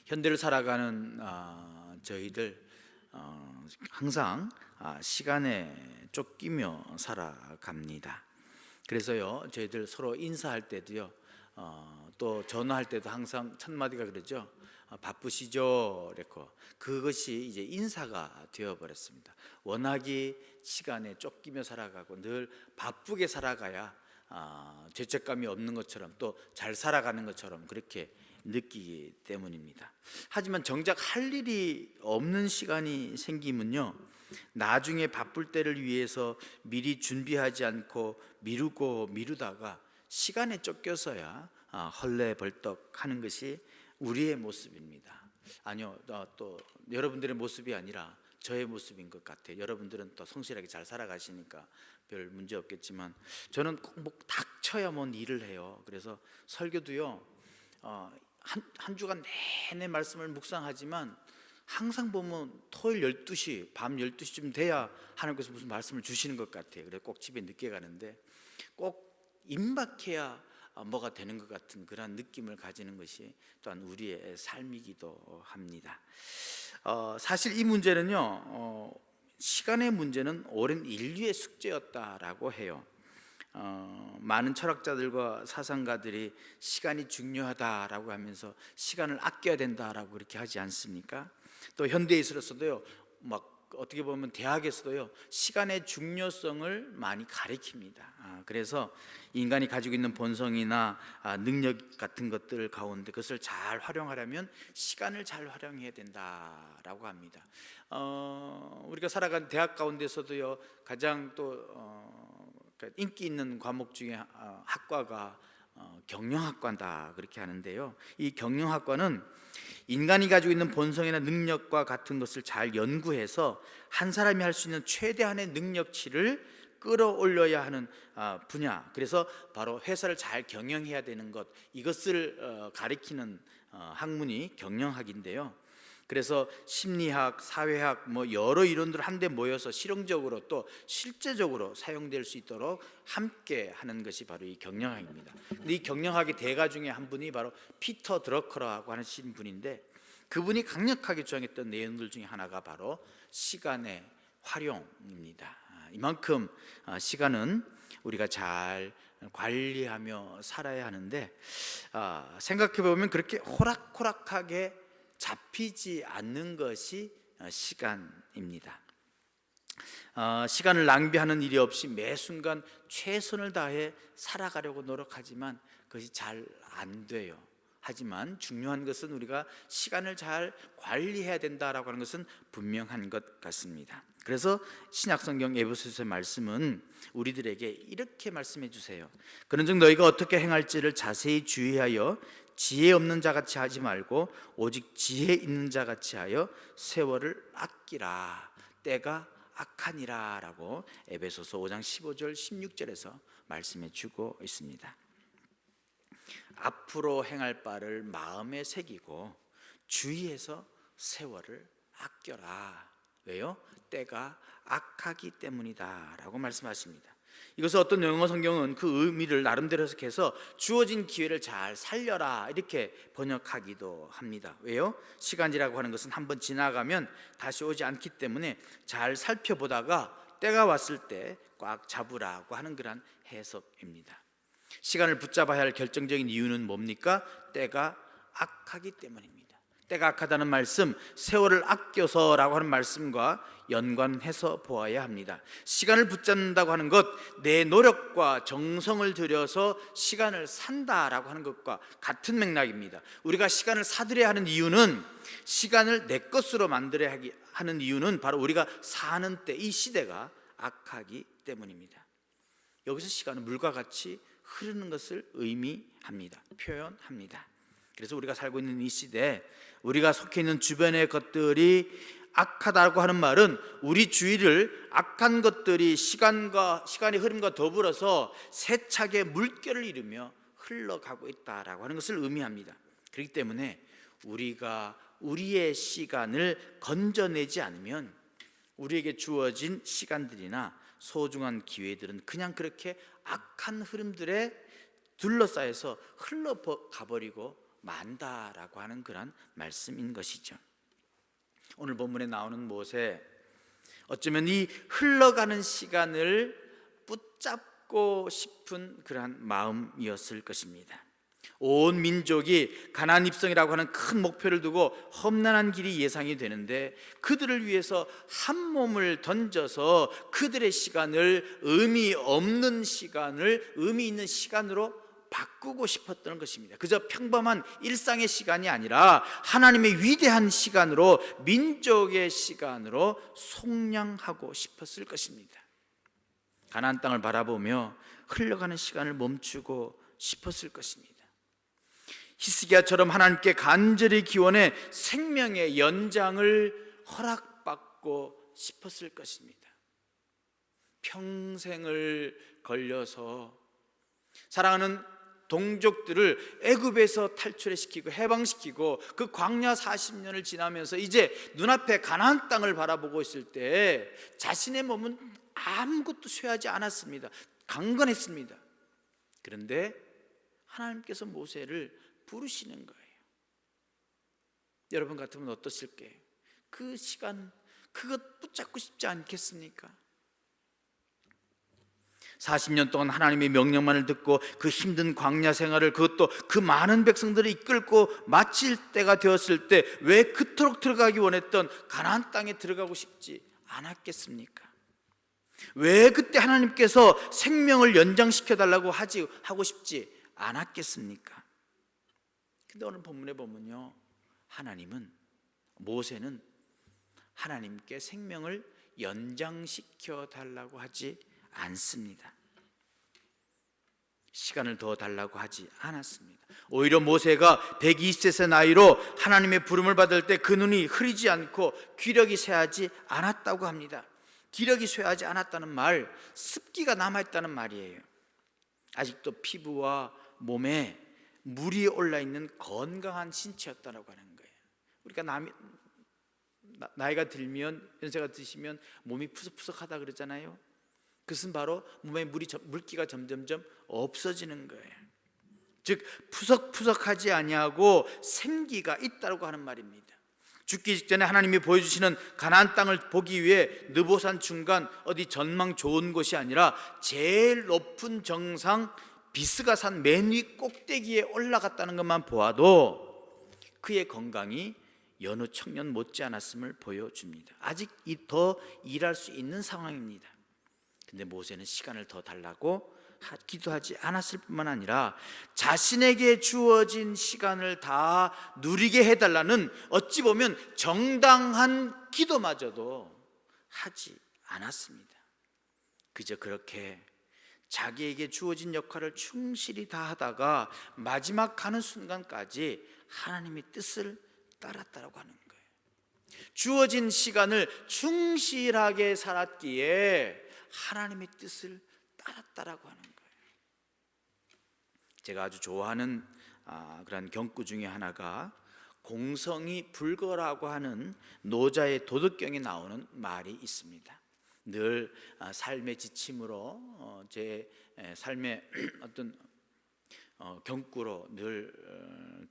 현대를 살아가는 저희들 항상 시간에 쫓기며 살아갑니다. 그래서요, 저희들 서로 인사할 때도요, 또 전화할 때도 항상 첫 마디가 그러죠. 바쁘시죠? 이렇게. 그것이 이제 인사가 되어버렸습니다. 워낙에 시간에 쫓기며 살아가고 늘 바쁘게 살아가야 죄책감이 없는 것처럼 또 잘 살아가는 것처럼 그렇게 느끼기 때문입니다. 하지만 정작 할 일이 없는 시간이 생기면요, 나중에 바쁠 때를 위해서 미리 준비하지 않고 미루고 미루다가 시간에 쫓겨서야 헐레벌떡 하는 것이 우리의 모습입니다. 아니요, 또 여러분들의 모습이 아니라 저의 모습인 것 같아요. 여러분들은 또 성실하게 잘 살아가시니까 별 문제 없겠지만 저는 꼭 닥쳐야만 일을 해요. 그래서 설교도요, 한 주간 내내 말씀을 묵상하지만 항상 보면 토요일 12시, 밤 12시쯤 돼야 하나님께서 무슨 말씀을 주시는 것 같아요. 그래서 꼭 집에 늦게 가는데 꼭 임박해야 뭐가 되는 것 같은 그런 느낌을 가지는 것이 또한 우리의 삶이기도 합니다. 사실 이 문제는요, 시간의 문제는 오랜 인류의 숙제였다라고 해요. 많은 철학자들과 사상가들이 시간이 중요하다라고 하면서 시간을 아껴야 된다라고 그렇게 하지 않습니까? 또 현대에 있어서도요, 막 어떻게 보면 대학에서도요, 시간의 중요성을 많이 가리킵니다. 그래서 인간이 가지고 있는 본성이나 능력 같은 것들 가운데 그것을 잘 활용하려면 시간을 잘 활용해야 된다라고 합니다. 우리가 살아간 대학 가운데서도요, 가장 또 인기 있는 과목 중에 학과가 경영학과다 그렇게 하는데요, 이 경영학과는 인간이 가지고 있는 본성이나 능력과 같은 것을 잘 연구해서 한 사람이 할 수 있는 최대한의 능력치를 끌어올려야 하는 분야, 그래서 바로 회사를 잘 경영해야 되는 것, 이것을 가리키는 학문이 경영학인데요. 그래서 심리학, 사회학 뭐 여러 이론들 한데 모여서 실용적으로 또 실제적으로 사용될 수 있도록 함께 하는 것이 바로 이 경영학입니다. 근데 이 경영학의 대가 중에 한 분이 바로 피터 드러커라고 하신 분인데, 그분이 강력하게 주장했던 내용들 중에 하나가 바로 시간의 활용입니다. 이만큼 시간은 우리가 잘 관리하며 살아야 하는데, 생각해 보면 그렇게 호락호락하게 잡히지 않는 것이 시간입니다. 시간을 낭비하는 일이 없이 매 순간 최선을 다해 살아가려고 노력하지만 그것이 잘 안 돼요. 하지만 중요한 것은 우리가 시간을 잘 관리해야 된다라고 하는 것은 분명한 것 같습니다. 그래서 신약성경 에베소서의 말씀은 우리들에게 이렇게 말씀해 주세요. 그런즉 너희가 어떻게 행할지를 자세히 주의하여 지혜 없는 자같이 하지 말고 오직 지혜 있는 자같이 하여 세월을 아끼라. 때가 악하니라 라고 에베소서 5장 15절 16절에서 말씀해 주고 있습니다. 앞으로 행할 바를 마음에 새기고 주의해서 세월을 아껴라. 왜요? 때가 악하기 때문이다 라고 말씀하십니다. 이것을 어떤 영어 성경은 그 의미를 나름대로 해석해서 주어진 기회를 잘 살려라 이렇게 번역하기도 합니다. 왜요? 시간이라고 하는 것은 한번 지나가면 다시 오지 않기 때문에 잘 살펴보다가 때가 왔을 때 꽉 잡으라고 하는 그런 해석입니다. 시간을 붙잡아야 할 결정적인 이유는 뭡니까? 때가 악하기 때문입니다. 때가 악하다는 말씀, 세월을 아껴서라고 하는 말씀과 연관해서 보아야 합니다. 시간을 붙잡는다고 하는 것, 내 노력과 정성을 들여서 시간을 산다라고 하는 것과 같은 맥락입니다. 우리가 시간을 사들여야 하는 이유는, 시간을 내 것으로 만들어야 하는 이유는 바로 우리가 사는 때, 이 시대가 악하기 때문입니다. 여기서 시간은 물과 같이 흐르는 것을 의미합니다. 표현합니다. 그래서 우리가 살고 있는 이 시대에 우리가 속해 있는 주변의 것들이 악하다고 하는 말은 우리 주위를 악한 것들이 시간의 흐름과 더불어서 세차게 물결을 이루며 흘러가고 있다라고 하는 것을 의미합니다. 그렇기 때문에 우리가 우리의 시간을 건져내지 않으면 우리에게 주어진 시간들이나 소중한 기회들은 그냥 그렇게 악한 흐름들에 둘러싸여서 흘러가버리고 많다라고 하는 그런 말씀인 것이죠. 오늘 본문에 나오는 모세, 어쩌면 이 흘러가는 시간을 붙잡고 싶은 그러한 마음이었을 것입니다. 온 민족이 가나안 입성이라고 하는 큰 목표를 두고 험난한 길이 예상이 되는데, 그들을 위해서 한 몸을 던져서 그들의 시간을 의미 없는 시간을 의미 있는 시간으로 바꾸고 싶었던 것입니다. 그저 평범한 일상의 시간이 아니라 하나님의 위대한 시간으로, 민족의 시간으로 속량하고 싶었을 것입니다. 가나안 땅을 바라보며 흘러가는 시간을 멈추고 싶었을 것입니다. 히스기야처럼 하나님께 간절히 기원해 생명의 연장을 허락받고 싶었을 것입니다. 평생을 걸려서 사랑하는 동족들을 애굽에서 탈출시키고 해방시키고 그 광야 40년을 지나면서 이제 눈앞에 가나안 땅을 바라보고 있을 때 자신의 몸은 아무것도 쇠하지 않았습니다. 강건했습니다. 그런데 하나님께서 모세를 부르시는 거예요. 여러분 같으면 어떠실까요? 그 시간, 그것 붙잡고 싶지 않겠습니까? 40년 동안 하나님의 명령만을 듣고 그 힘든 광야 생활을, 그것도 그 많은 백성들을 이끌고 마칠 때가 되었을 때 왜 그토록 들어가기 원했던 가나안 땅에 들어가고 싶지 않았겠습니까? 왜 그때 하나님께서 생명을 연장시켜 달라고 하고 싶지 않았겠습니까? 근데 오늘 본문에 보면요, 모세는 하나님께 생명을 연장시켜 달라고 하지 않습니다. 시간을 더 달라고 하지 않았습니다. 오히려 모세가 120세 나이로 하나님의 부름을 받을 때 그 눈이 흐리지 않고 기력이 쇠하지 않았다고 합니다. 기력이 쇠하지 않았다는 말, 습기가 남아있다는 말이에요. 아직도 피부와 몸에 물이 올라있는 건강한 신체였다고 하는 거예요. 우리가 나이가 들면, 연세가 드시면 몸이 푸석푸석하다 그러잖아요. 그것은 바로 몸에 물기가 점점점 없어지는 거예요. 즉 푸석푸석하지 아니하고 생기가 있다고 하는 말입니다. 죽기 직전에 하나님이 보여주시는 가나안 땅을 보기 위해 느보산 중간 어디 전망 좋은 곳이 아니라 제일 높은 정상 비스가산 맨 위 꼭대기에 올라갔다는 것만 보아도 그의 건강이 여느 청년 못지않았음을 보여줍니다. 아직 더 일할 수 있는 상황입니다. 근데 모세는 시간을 더 달라고 기도하지 않았을 뿐만 아니라 자신에게 주어진 시간을 다 누리게 해달라는, 어찌 보면 정당한 기도마저도 하지 않았습니다. 그저 그렇게 자기에게 주어진 역할을 충실히 다하다가 마지막 가는 순간까지 하나님의 뜻을 따랐다고 하는 거예요. 주어진 시간을 충실하게 살았기에 하나님의 뜻을 따랐다라고 하는 거예요. 제가 아주 좋아하는 그런 경구 중에 하나가 공성이 불거라고 하는 노자의 도덕경에 나오는 말이 있습니다. 늘 삶의 지침으로 제 삶의 어떤 경구로 늘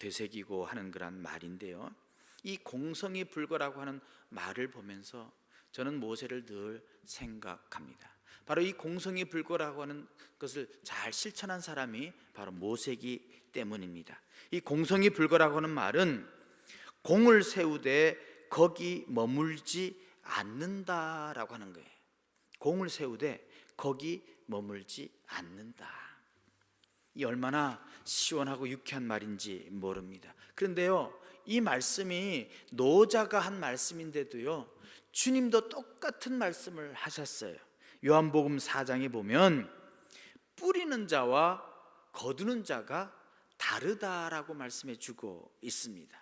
되새기고 하는 그런 말인데요, 이 공성이 불거라고 하는 말을 보면서 저는 모세를 늘 생각합니다. 바로 이 공성이 불거라고 하는 것을 잘 실천한 사람이 바로 모세이기 때문입니다. 이 공성이 불거라고 하는 말은 공을 세우되 거기 머물지 않는다라고 하는 거예요. 공을 세우되 거기 머물지 않는다. 이 얼마나 시원하고 유쾌한 말인지 모릅니다. 그런데요, 이 말씀이 노자가 한 말씀인데도요, 주님도 똑같은 말씀을 하셨어요. 요한복음 4장에 보면 뿌리는 자와 거두는 자가 다르다라고 말씀해 주고 있습니다.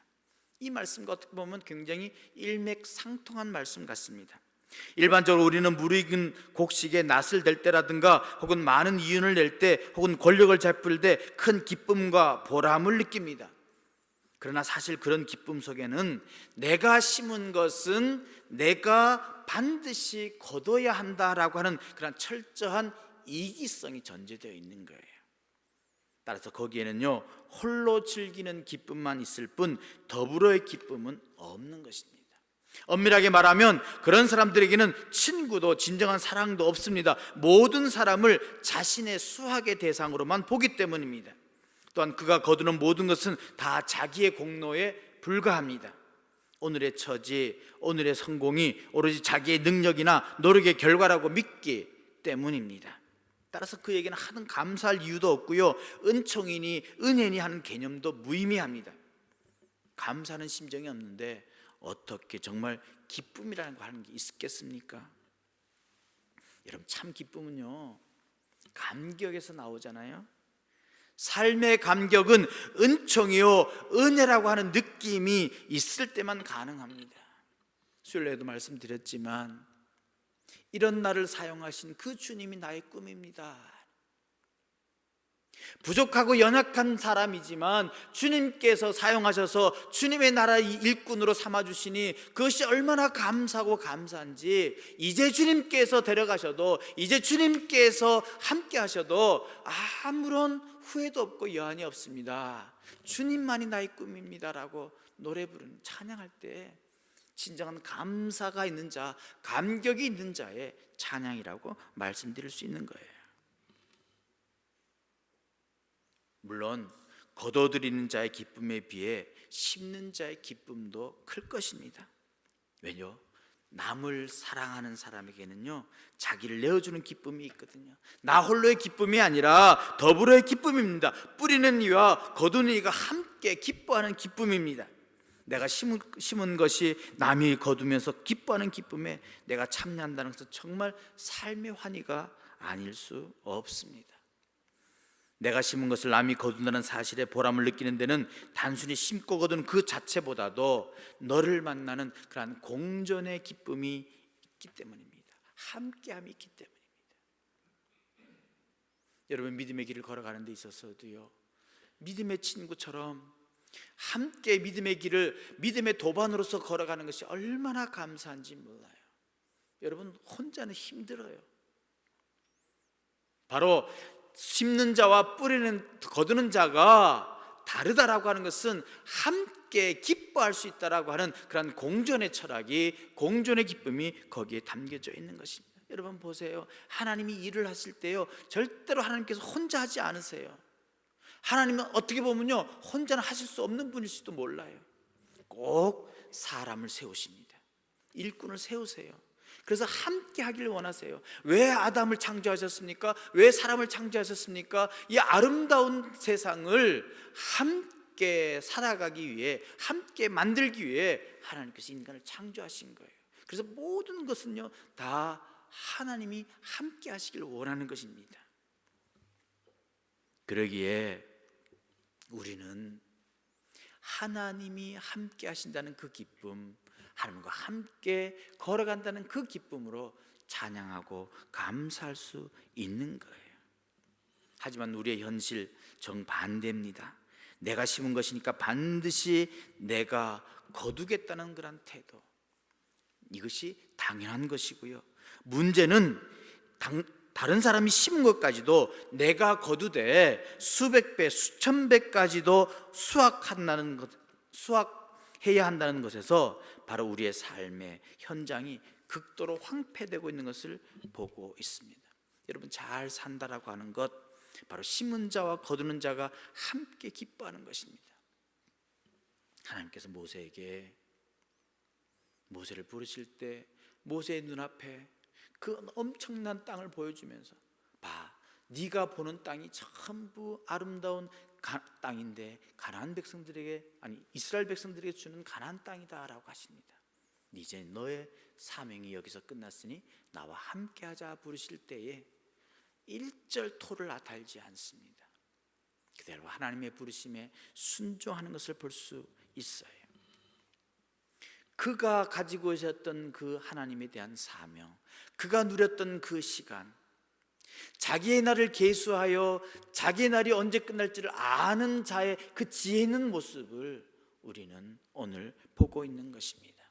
이 말씀과 어떻게 보면 굉장히 일맥상통한 말씀 같습니다. 일반적으로 우리는 무르익은 곡식에 낫을 댈 때라든가 혹은 많은 이윤을 낼 때 혹은 권력을 잡을 때 큰 기쁨과 보람을 느낍니다. 그러나 사실 그런 기쁨 속에는 내가 심은 것은 내가 반드시 거둬야 한다라고 하는 그런 철저한 이기성이 전제되어 있는 거예요. 따라서 거기에는요 홀로 즐기는 기쁨만 있을 뿐 더불어의 기쁨은 없는 것입니다. 엄밀하게 말하면 그런 사람들에게는 친구도 진정한 사랑도 없습니다. 모든 사람을 자신의 수학의 대상으로만 보기 때문입니다. 또한 그가 거두는 모든 것은 다 자기의 공로에 불과합니다. 오늘의 처지, 오늘의 성공이 오로지 자기의 능력이나 노력의 결과라고 믿기 때문입니다. 따라서 그에게는 하는 감사할 이유도 없고요, 은총이니 은혜니 하는 개념도 무의미합니다. 감사하는 심정이 없는데 어떻게 정말 기쁨이라는 거 하는 게 있겠습니까? 여러분, 참 기쁨은요 감격에서 나오잖아요. 삶의 감격은 은총이요 은혜라고 하는 느낌이 있을 때만 가능합니다. 수요일에도 말씀드렸지만 이런 나를 사용하신 그 주님이 나의 꿈입니다. 부족하고 연약한 사람이지만 주님께서 사용하셔서 주님의 나라 일꾼으로 삼아주시니 그것이 얼마나 감사하고 감사한지, 이제 주님께서 데려가셔도, 이제 주님께서 함께 하셔도 아무런 후회도 없고 여한이 없습니다. 주님만이 나의 꿈입니다라고 노래 부르는, 찬양할 때 진정한 감사가 있는 자, 감격이 있는 자의 찬양이라고 말씀드릴 수 있는 거예요. 물론 거둬들이는 자의 기쁨에 비해 심는 자의 기쁨도 클 것입니다. 왜냐? 남을 사랑하는 사람에게는요 자기를 내어주는 기쁨이 있거든요. 나 홀로의 기쁨이 아니라 더불어의 기쁨입니다. 뿌리는 이와 거두는 이가 함께 기뻐하는 기쁨입니다. 내가 심은 것이 남이 거두면서 기뻐하는 기쁨에 내가 참여한다는 것은 정말 삶의 환희가 아닐 수 없습니다. 내가 심은 것을 남이 거둔다는 사실에 보람을 느끼는 데는 단순히 심고 거둔 그 자체보다도 너를 만나는 그러한 공존의 기쁨이 있기 때문입니다. 함께함이 있기 때문입니다. 여러분, 믿음의 길을 걸어가는 데 있어서도요 믿음의 친구처럼 함께 믿음의 길을 믿음의 도반으로서 걸어가는 것이 얼마나 감사한지 몰라요. 여러분, 혼자는 힘들어요. 바로 심는 자와 거두는 자가 다르다라고 하는 것은 함께 기뻐할 수 있다라고 하는 그런 공존의 철학이, 공존의 기쁨이 거기에 담겨져 있는 것입니다. 여러분 보세요. 하나님이 일을 하실 때요 절대로 하나님께서 혼자 하지 않으세요. 하나님은 어떻게 보면요 혼자는 하실 수 없는 분일지도 몰라요. 꼭 사람을 세우십니다. 일꾼을 세우세요. 그래서 함께 하기를 원하세요. 왜 아담을 창조하셨습니까? 왜 사람을 창조하셨습니까? 이 아름다운 세상을 함께 살아가기 위해, 함께 만들기 위해 하나님께서 인간을 창조하신 거예요. 그래서 모든 것은요 다 하나님이 함께 하시길 원하는 것입니다. 그러기에 우리는 하나님이 함께 하신다는 그 기쁨, 하나님과 함께 걸어간다는 그 기쁨으로 찬양하고 감사할 수 있는 거예요. 하지만 우리의 현실 정반대입니다. 내가 심은 것이니까 반드시 내가 거두겠다는 그런 태도, 이것이 당연한 것이고요. 문제는 다른 사람이 심은 것까지도 내가 거두되 수백 배, 수천 배까지도 수확해야 한다는 것에서 바로 우리의 삶의 현장이 극도로 황폐되고 있는 것을 보고 있습니다. 여러분, 잘 산다라고 하는 것, 바로 심은 자와 거두는 자가 함께 기뻐하는 것입니다. 하나님께서 모세를 부르실 때 모세의 눈앞에 그 엄청난 땅을 보여주면서, 봐, 네가 보는 땅이 전부 아름다운 땅인데 이스라엘 백성들에게 주는 가나안 땅이다라고 하십니다. 이제 너의 사명이 여기서 끝났으니 나와 함께하자 부르실 때에 일절 토를 달지 않습니다. 그대로 하나님의 부르심에 순종하는 것을 볼 수 있어요. 그가 가지고 있었던 그 하나님에 대한 사명, 그가 누렸던 그 시간, 자기의 날을 계수하여 자기의 날이 언제 끝날지를 아는 자의 그 지혜 있는 모습을 우리는 오늘 보고 있는 것입니다.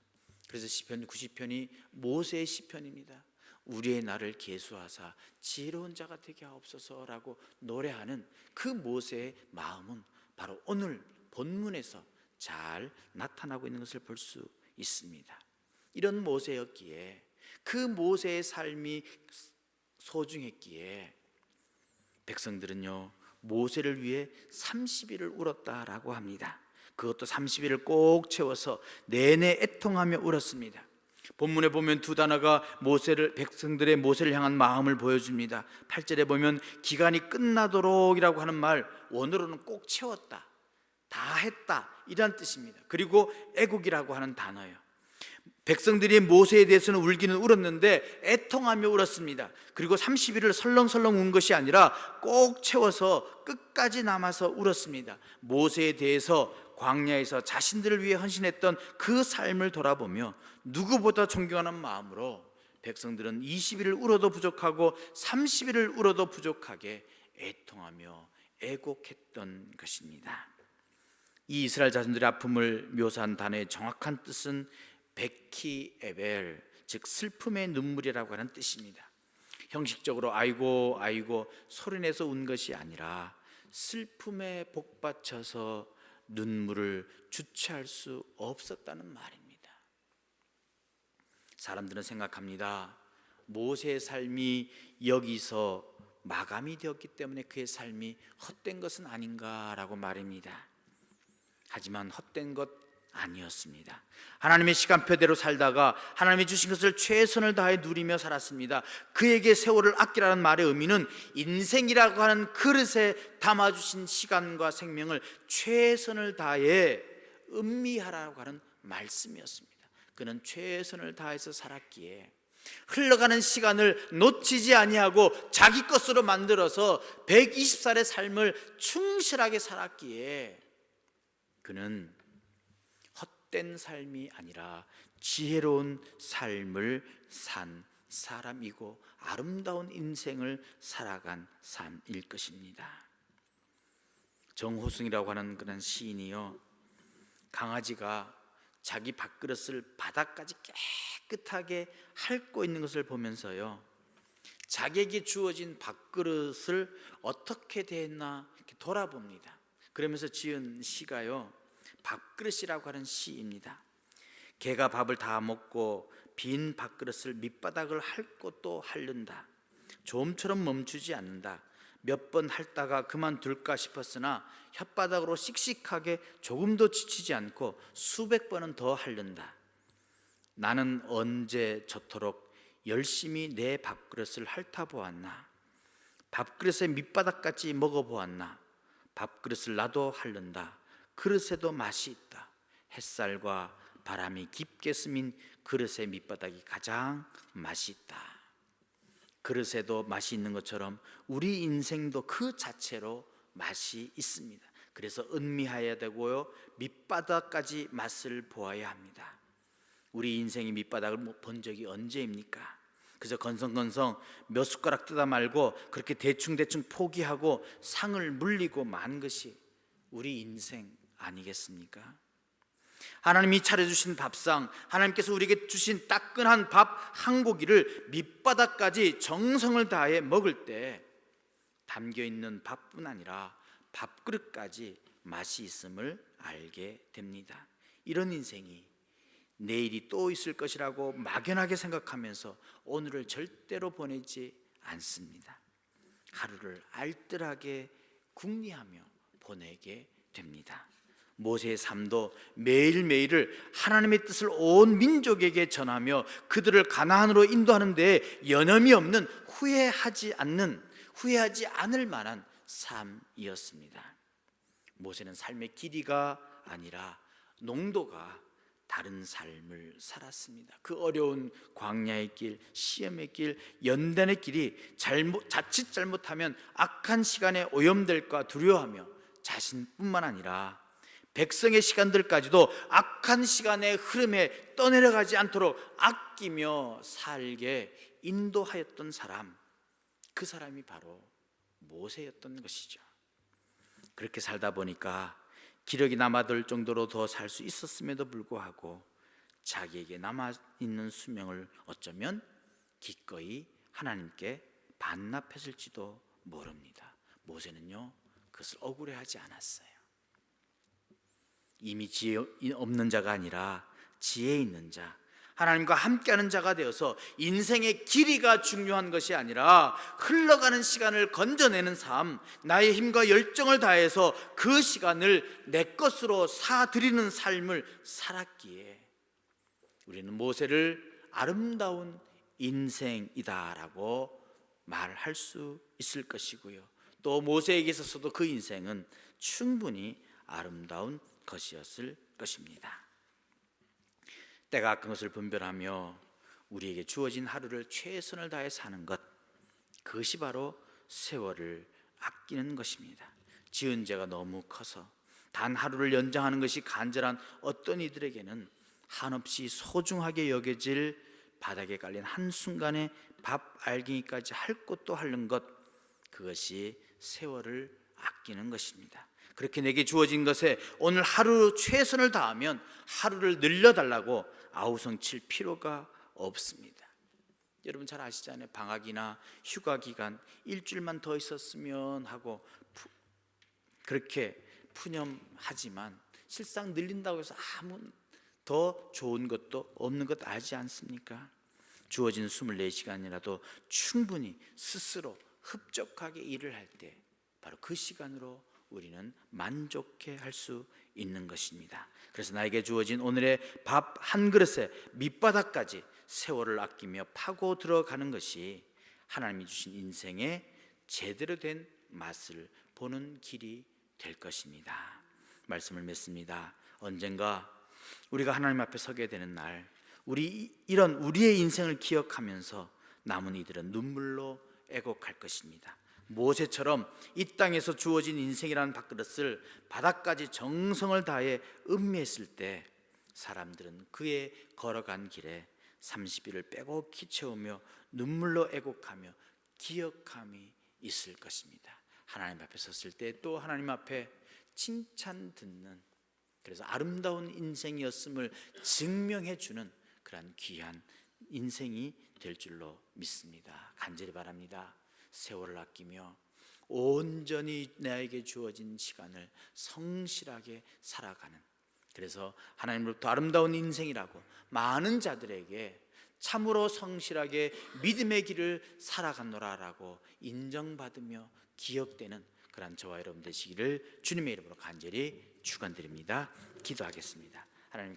그래서 시편 90편이 모세의 시편입니다. 우리의 날을 계수하사 지혜로운 자가 되게 하옵소서라고 노래하는 그 모세의 마음은 바로 오늘 본문에서 잘 나타나고 있는 것을 볼 수 있습니다. 이런 모세였기에, 그 모세의 삶이 소중했기에 백성들은요 모세를 위해 30일을 울었다라고 합니다. 그것도 30일을 꼭 채워서 내내 애통하며 울었습니다. 본문에 보면 두 단어가 백성들의 모세를 향한 마음을 보여줍니다. 8절에 보면 기간이 끝나도록이라고 하는 말, 원어로는 꼭 채웠다, 다 했다, 이란 뜻입니다. 그리고 애국이라고 하는 단어예요. 백성들이 모세에 대해서는 울기는 울었는데 애통하며 울었습니다. 그리고 30일을 설렁설렁 운 것이 아니라 꼭 채워서 끝까지 남아서 울었습니다. 모세에 대해서 광야에서 자신들을 위해 헌신했던 그 삶을 돌아보며 누구보다 존경하는 마음으로 백성들은 20일을 울어도 부족하고 30일을 울어도 부족하게 애통하며 애곡했던 것입니다. 이 이스라엘 자손들의 아픔을 묘사한 단어의 정확한 뜻은 베키 에벨, 즉 슬픔의 눈물이라고 하는 뜻입니다. 형식적으로 아이고 아이고 소리내서 운 것이 아니라 슬픔에 복받쳐서 눈물을 주체할 수 없었다는 말입니다. 사람들은 생각합니다. 모세의 삶이 여기서 마감이 되었기 때문에 그의 삶이 헛된 것은 아닌가라고 말입니다. 하지만 헛된 것 아니었습니다. 하나님의 시간표대로 살다가 하나님이 주신 것을 최선을 다해 누리며 살았습니다. 그에게 세월을 아끼라는 말의 의미는 인생이라고 하는 그릇에 담아주신 시간과 생명을 최선을 다해 음미하라고 하는 말씀이었습니다. 그는 최선을 다해서 살았기에 흘러가는 시간을 놓치지 아니하고 자기 것으로 만들어서 120살의 삶을 충실하게 살았기에 그는 헛된 삶이 아니라 지혜로운 삶을 산 사람이고 아름다운 인생을 살아간 삶일 것입니다. 정호승이라고 하는 그런 시인이요, 강아지가 자기 밥그릇을 바닥까지 깨끗하게 핥고 있는 것을 보면서요, 자기에게 주어진 밥그릇을 어떻게 대했나 이렇게 돌아봅니다. 그러면서 지은 시가요, 밥그릇이라고 하는 시입니다. 개가 밥을 다 먹고 빈 밥그릇을 밑바닥을 핥고 또 핥는다. 좀처럼 멈추지 않는다. 몇 번 핥다가 그만둘까 싶었으나 혓바닥으로 씩씩하게 조금도 지치지 않고 수백 번은 더 핥는다. 나는 언제 저토록 열심히 내 밥그릇을 핥아보았나? 밥그릇의 밑바닥까지 먹어보았나? 밥그릇을 나도 핥는다. 그릇에도 맛이 있다. 햇살과 바람이 깊게 스민 그릇의 밑바닥이 가장 맛이 있다. 그릇에도 맛이 있는 것처럼 우리 인생도 그 자체로 맛이 있습니다. 그래서 음미해야 되고요, 밑바닥까지 맛을 보아야 합니다. 우리 인생의 밑바닥을 본 적이 언제입니까? 그래서 건성건성 몇 숟가락 뜯어 말고 그렇게 대충대충 포기하고 상을 물리고 만 것이 우리 인생 아니겠습니까? 하나님이 차려주신 밥상, 하나님께서 우리에게 주신 따끈한 밥 한 고기를 밑바닥까지 정성을 다해 먹을 때 담겨있는 밥뿐 아니라 밥그릇까지 맛이 있음을 알게 됩니다. 이런 인생이 내일이 또 있을 것이라고 막연하게 생각하면서 오늘을 절대로 보내지 않습니다. 하루를 알뜰하게 궁리하며 보내게 됩니다. 모세의 삶도 매일매일을 하나님의 뜻을 온 민족에게 전하며 그들을 가나안으로 인도하는 데 여념이 없는 후회하지 않을 만한 삶이었습니다. 모세는 삶의 길이가 아니라 농도가 다른 삶을 살았습니다. 그 어려운 광야의 길, 시험의 길, 연단의 길이 자칫 잘못하면 악한 시간에 오염될까 두려워하며 자신뿐만 아니라 백성의 시간들까지도 악한 시간의 흐름에 떠내려가지 않도록 아끼며 살게 인도하였던 사람, 그 사람이 바로 모세였던 것이죠. 그렇게 살다 보니까 기력이 남아돌 정도로 더 살 수 있었음에도 불구하고 자기에게 남아있는 수명을 어쩌면 기꺼이 하나님께 반납했을지도 모릅니다. 모세는요 그것을 억울해하지 않았어요. 이미 지혜 없는 자가 아니라 지혜 있는 자, 하나님과 함께하는 자가 되어서 인생의 길이가 중요한 것이 아니라 흘러가는 시간을 건져내는 삶, 나의 힘과 열정을 다해서 그 시간을 내 것으로 사드리는 삶을 살았기에 우리는 모세를 아름다운 인생이다라고 말할 수 있을 것이고요, 또 모세에게 있어서도 그 인생은 충분히 아름다운 것이었을 것입니다. 때가 아픈 것을 분별하며 우리에게 주어진 하루를 최선을 다해 사는 것, 그것이 바로 세월을 아끼는 것입니다. 지은 죄가 너무 커서 단 하루를 연장하는 것이 간절한 어떤 이들에게는 한없이 소중하게 여겨질 바닥에 깔린 한순간의 밥 알갱이까지 할 것도 하는 것, 그것이 세월을 아끼는 것입니다. 그렇게 내게 주어진 것에 오늘 하루 최선을 다하면 하루를 늘려달라고 아우성칠 필요가 없습니다. 여러분 잘 아시잖아요. 방학이나 휴가 기간 일주일만 더 있었으면 하고 그렇게 푸념하지만 실상 늘린다고 해서 아무 더 좋은 것도 없는 것 알지 않습니까? 주어진 24시간이라도 충분히 스스로 흡족하게 일을 할 때 바로 그 시간으로 우리는 만족해 할 수 있는 것입니다. 그래서 나에게 주어진 오늘의 밥 한 그릇에 밑바닥까지 세월을 아끼며 파고 들어가는 것이 하나님이 주신 인생의 제대로 된 맛을 보는 길이 될 것입니다. 말씀을 맺습니다. 언젠가 우리가 하나님 앞에 서게 되는 날, 이런 우리의 인생을 기억하면서 남은 이들은 눈물로 애곡할 것입니다. 모세처럼 이 땅에서 주어진 인생이라는 밥그릇을 바닥까지 정성을 다해 음미했을 때 사람들은 그의 걸어간 길에 30일을 빼곡히 채우며 눈물로 애곡하며 기억함이 있을 것입니다. 하나님 앞에 섰을 때 또 하나님 앞에 칭찬 듣는, 그래서 아름다운 인생이었음을 증명해 주는 그러한 귀한 인생이 될 줄로 믿습니다. 간절히 바랍니다. 세월을 아끼며 온전히 나에게 주어진 시간을 성실하게 살아가는, 그래서 하나님으로부터 아름다운 인생이라고 많은 자들에게 참으로 성실하게 믿음의 길을 살아갔노라라고 인정받으며 기억되는 그런 저와 여러분 되시기를 주님의 이름으로 간절히 축원드립니다. 기도하겠습니다.